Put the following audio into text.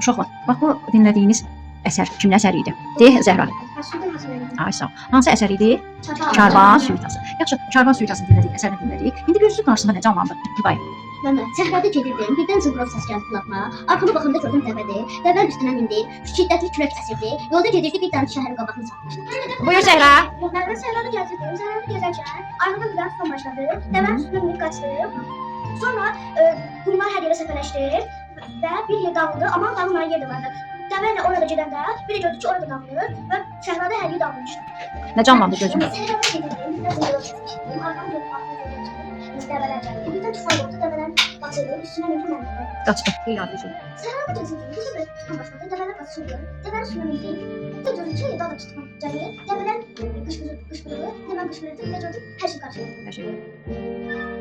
Uşaqlar, bax bu dinlədiyiniz əsər kimin əsəri idi? De Zəhra. Aslında hazırlayın. Ay sağ ol. Hansı əsər idi? Çarpan. Karvan suitası. Yaxşı, Karvan suitasını dinlədik, əsərini dinlədik. İndi gözünüzün qarşısında nə canlandı? İbrahim. Mən səhrada gedirdim. Birdən zınqrov səs gəldi qulağıma. Arxama baxanda gördüm dəvədir. Dəvənin üstünə mindi. Şiddətli külək əsirdi. Yolda gedirdi, bir dənə şəhərin qabağını çatmışdı. Buyur Zəhra. Mən səhrada gəzirdim. Səhrada gəzərkən arxadan bir dənə tufan başladı. Dəvənin üstünə minib qaçdı. Sonra qurumlar hər yerə səpələşdi və bir yer dağıldı. Amma dağılmayan yer də vardı. Dəvə ilə orada gedəndə bir də gördük ki, orada dağılır və səhrada hər yer dağılmışdı. Nə canlandı gözümdə? Səhrada gedirdim. Bir dənə zınqrov səs eşitdim. Arxamda dönüb baxdım. Biz dəvələr gəldi. Bir dənə tufan oldu. Dəvələr qaçırdı. Üstünə minib mənə. Qaçdı. Qeyri-adi şey. Səhrada gəzirdim. Bir də tufan başladı. Dəvələr qaçırdı. Dəvənin üstünə mindim. Bir də gördük ki, dağda tutma gəlir. Dəvələr qışqırır. Hemen qışqırırdı. Bir də gördük hər şey qarşıladı. Hər şey.